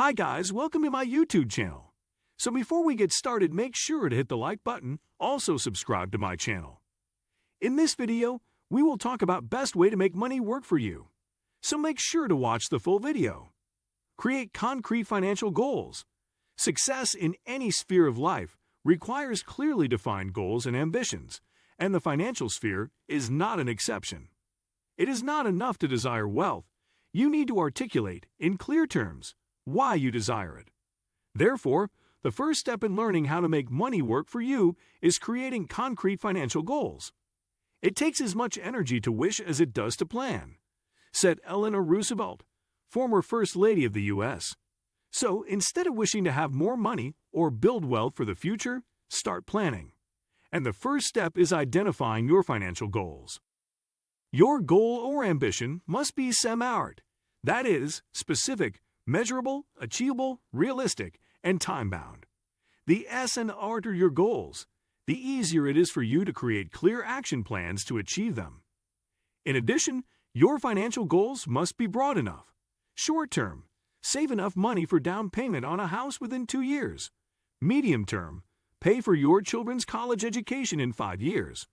Hi guys, welcome to my YouTube channel. So before we get started, make sure to hit the like button, also subscribe to my channel. In this video, we will talk about best way to make money work for you. So make sure to watch the full video. Create concrete financial goals. Success in any sphere of life requires clearly defined goals and ambitions, and the financial sphere is not an exception. It is not enough to desire wealth. You need to articulate, in clear terms, why you desire it. Therefore, the first step in learning how to make money work for you is creating concrete financial goals. It takes as much energy to wish as it does to plan, said Eleanor Roosevelt, former First Lady of the U.S. So, instead of wishing to have more money or build wealth for the future, start planning. And the first step is identifying your financial goals. Your goal or ambition must be SMART, that is, specific, measurable, achievable, realistic, and time-bound. The S and R are your goals. The easier it is for you to create clear action plans to achieve them. In addition, your financial goals must be broad enough. Short-term, save enough money for down payment on a house within 2 years. Medium-term, pay for your children's college education in 5 years.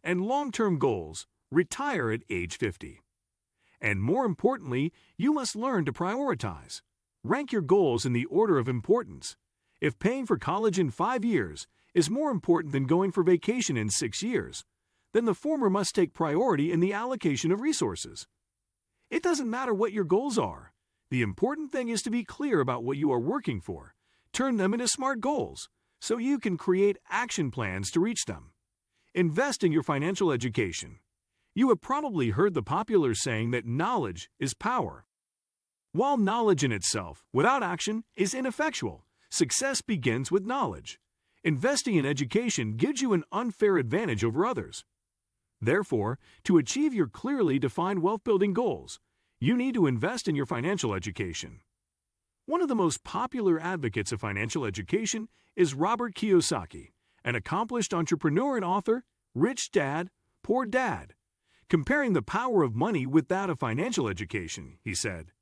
And long-term goals, retire at age 50. And more importantly, you must learn to prioritize. Rank your goals in the order of importance. If paying for college in 5 years is more important than going for vacation in 6 years, then the former must take priority in the allocation of resources. It doesn't matter what your goals are. The important thing is to be clear about what you are working for. Turn them into SMART goals so you can create action plans to reach them. Invest in your financial education. You have probably heard the popular saying that knowledge is power. While knowledge in itself, without action, is ineffectual, success begins with knowledge. Investing in education gives you an unfair advantage over others. Therefore, to achieve your clearly defined wealth-building goals, you need to invest in your financial education. One of the most popular advocates of financial education is Robert Kiyosaki, an accomplished entrepreneur and author, Rich Dad, Poor Dad. Comparing the power of money with that of financial education, he said,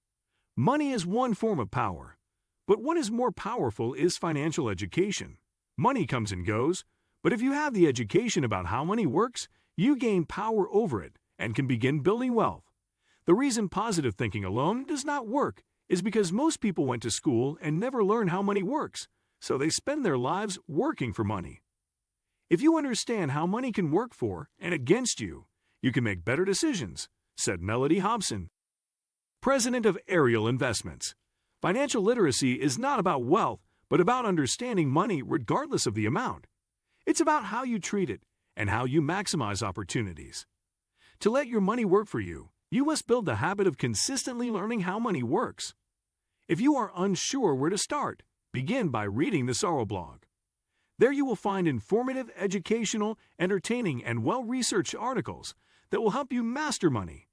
"Money is one form of power, but what is more powerful is financial education. Money comes and goes, but if you have the education about how money works, you gain power over it and can begin building wealth. The reason positive thinking alone does not work is because most people went to school and never learned how money works, so they spend their lives working for money. If you understand how money can work for and against you, you can make better decisions," said Melody Hobson, president of Ariel Investments. Financial literacy is not about wealth, but about understanding money regardless of the amount. It's about how you treat it and how you maximize opportunities. To let your money work for you, you must build the habit of consistently learning how money works. If you are unsure where to start, begin by reading the Sorrow blog. There you will find informative, educational, entertaining, and well-researched articles that will help you master money.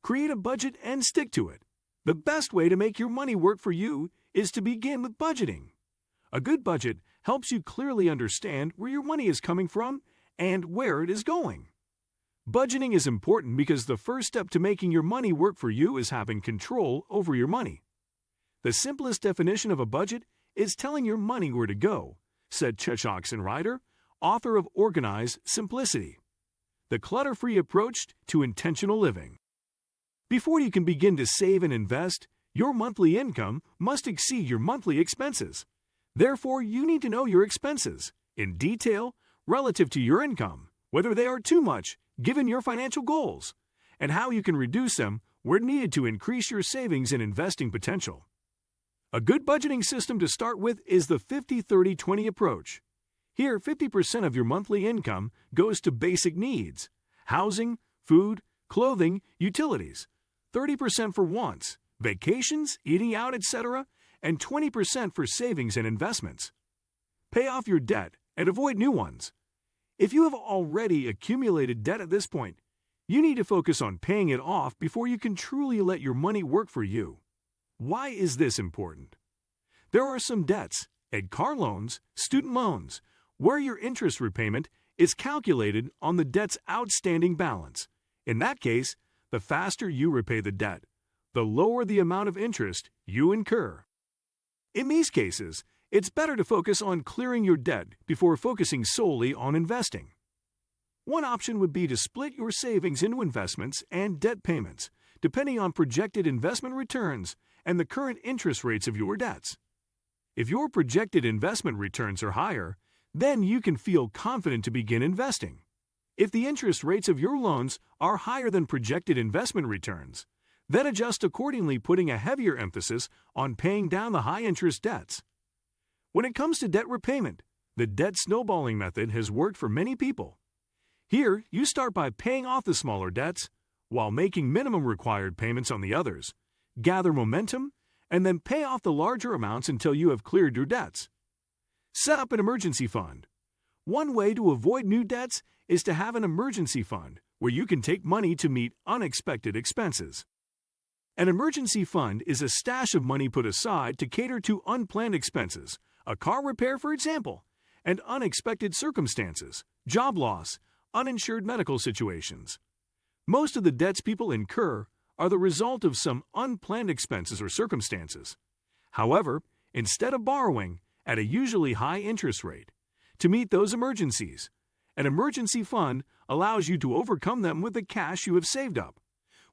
Create a budget and stick to it. The best way to make your money work for you is to begin with budgeting. A good budget helps you clearly understand where your money is coming from and where it is going. Budgeting is important because the first step to making your money work for you is having control over your money. The simplest definition of a budget is telling your money where to go, said Oxen Ryder, author of Organized Simplicity, the clutter-free approach to intentional living. Before you can begin to save and invest, your monthly income must exceed your monthly expenses. Therefore, you need to know your expenses in detail relative to your income, whether they are too much given your financial goals, and how you can reduce them where needed to increase your savings and investing potential. A good budgeting system to start with is the 50-30-20 approach. Here, 50% of your monthly income goes to basic needs: housing, food, clothing, utilities, 30% for wants, vacations, eating out, etc., and 20% for savings and investments. Pay off your debt and avoid new ones. If you have already accumulated debt at this point, you need to focus on paying it off before you can truly let your money work for you. Why is this important? There are some debts, and car loans, student loans, where your interest repayment is calculated on the debt's outstanding balance. In that case, the faster you repay the debt, the lower the amount of interest you incur. In these cases, it's better to focus on clearing your debt before focusing solely on investing. One option would be to split your savings into investments and debt payments, depending on projected investment returns and the current interest rates of your debts. If your projected investment returns are higher, then you can feel confident to begin investing. If the interest rates of your loans are higher than projected investment returns, then adjust accordingly, putting a heavier emphasis on paying down the high-interest debts. When it comes to debt repayment, the debt snowballing method has worked for many people. Here, you start by paying off the smaller debts, while making minimum required payments on the others, gather momentum, and then pay off the larger amounts until you have cleared your debts. Set up an emergency fund. One way to avoid new debts is to have an emergency fund where you can take money to meet unexpected expenses. An emergency fund is a stash of money put aside to cater to unplanned expenses, a car repair, for example, and unexpected circumstances, job loss, uninsured medical situations. Most of the debts people incur are the result of some unplanned expenses or circumstances. However, instead of borrowing at a usually high interest rate to meet those emergencies, an emergency fund allows you to overcome them with the cash you have saved up,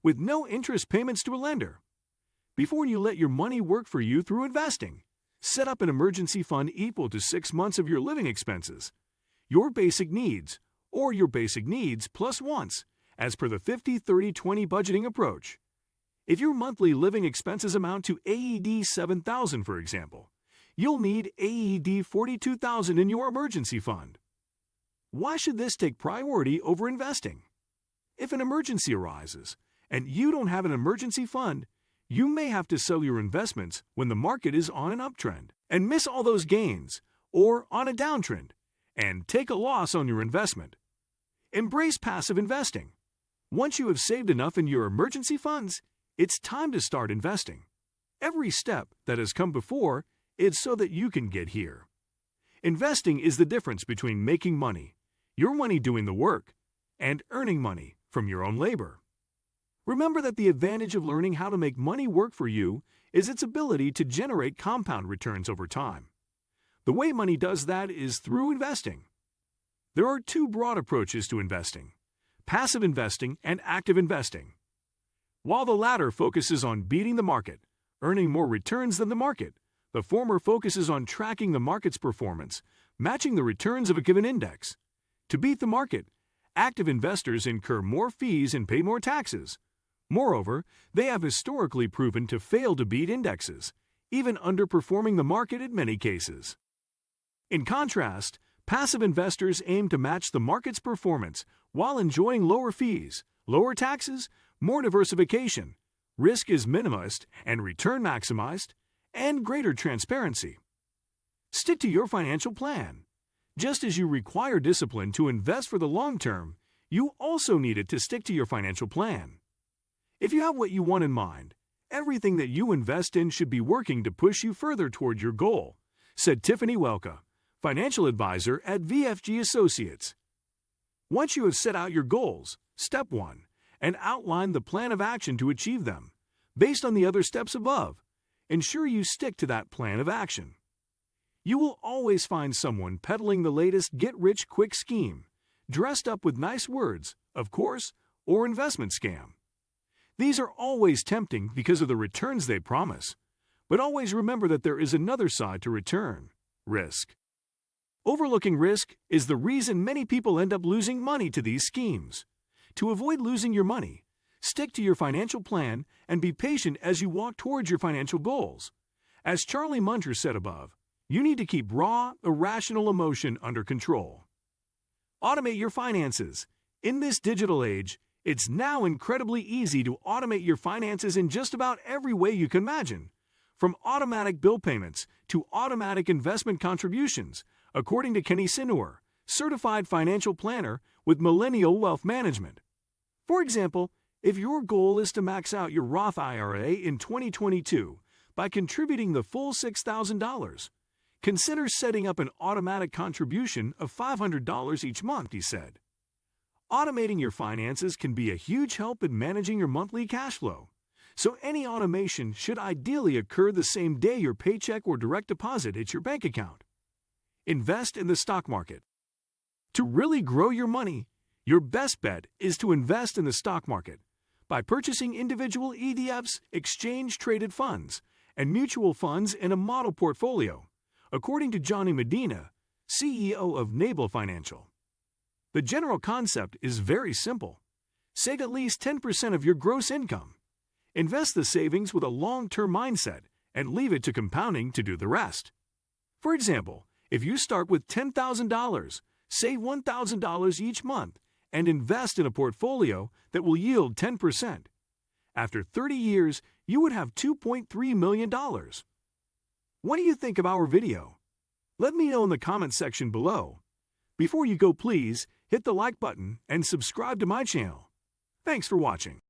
with no interest payments to a lender. Before you let your money work for you through investing, set up an emergency fund equal to 6 months of your living expenses, your basic needs, or your basic needs plus wants, as per the 50-30-20 budgeting approach. If your monthly living expenses amount to AED 7,000, for example, you'll need AED 42,000 in your emergency fund. Why should this take priority over investing? If an emergency arises and you don't have an emergency fund, you may have to sell your investments when the market is on an uptrend and miss all those gains, or on a downtrend and take a loss on your investment. Embrace passive investing. Once you have saved enough in your emergency funds, it's time to start investing. Every step that has come before is so that you can get here. Investing is the difference between making money, your money doing the work, and earning money from your own labor. Remember that the advantage of learning how to make money work for you is its ability to generate compound returns over time. The way money does that is through investing. There are two broad approaches to investing: passive investing and active investing. While the latter focuses on beating the market, earning more returns than the market, the former focuses on tracking the market's performance, matching the returns of a given index. To beat the market, active investors incur more fees and pay more taxes. Moreover, they have historically proven to fail to beat indexes, even underperforming the market in many cases. In contrast, passive investors aim to match the market's performance while enjoying lower fees, lower taxes, more diversification, risk is minimized and return maximized, and greater transparency. Stick to your financial plan. Just as you require discipline to invest for the long term, you also need it to stick to your financial plan. If you have what you want in mind, everything that you invest in should be working to push you further toward your goal, said Tiffany Welka, financial advisor at VFG Associates. Once you have set out your goals, step 1, and outline the plan of action to achieve them, based on the other steps above, ensure you stick to that plan of action. You will always find someone peddling the latest get-rich-quick scheme, dressed up with nice words, of course, or investment scam. These are always tempting because of the returns they promise, but always remember that there is another side to return: risk. Overlooking risk is the reason many people end up losing money to these schemes. To avoid losing your money, stick to your financial plan and be patient as you walk towards your financial goals. As Charlie Munger said above, you need to keep raw, irrational emotion under control. Automate your finances. In this digital age, it's now incredibly easy to automate your finances in just about every way you can imagine, from automatic bill payments to automatic investment contributions, according to Kenny Sinor, certified financial planner with Millennial Wealth Management. For example, if your goal is to max out your Roth IRA in 2022 by contributing the full $6,000, consider setting up an automatic contribution of $500 each month, he said. Automating your finances can be a huge help in managing your monthly cash flow. so any automation should ideally occur the same day your paycheck or direct deposit hits your bank account. Invest in the stock market. To really grow your money, your best bet is to invest in the stock market by purchasing individual ETFs, exchange-traded funds, and mutual funds in a model portfolio, according to Johnny Medina, CEO of Naval Financial. The general concept is very simple. Save at least 10% of your gross income. Invest the savings with a long-term mindset and leave it to compounding to do the rest. For example, if you start with $10,000, save $1,000 each month and invest in a portfolio that will yield 10%. After 30 years, you would have $2.3 million. What do you think of our video? Let me know in the comment section below. Before you go, please hit the like button and subscribe to my channel. Thanks for watching.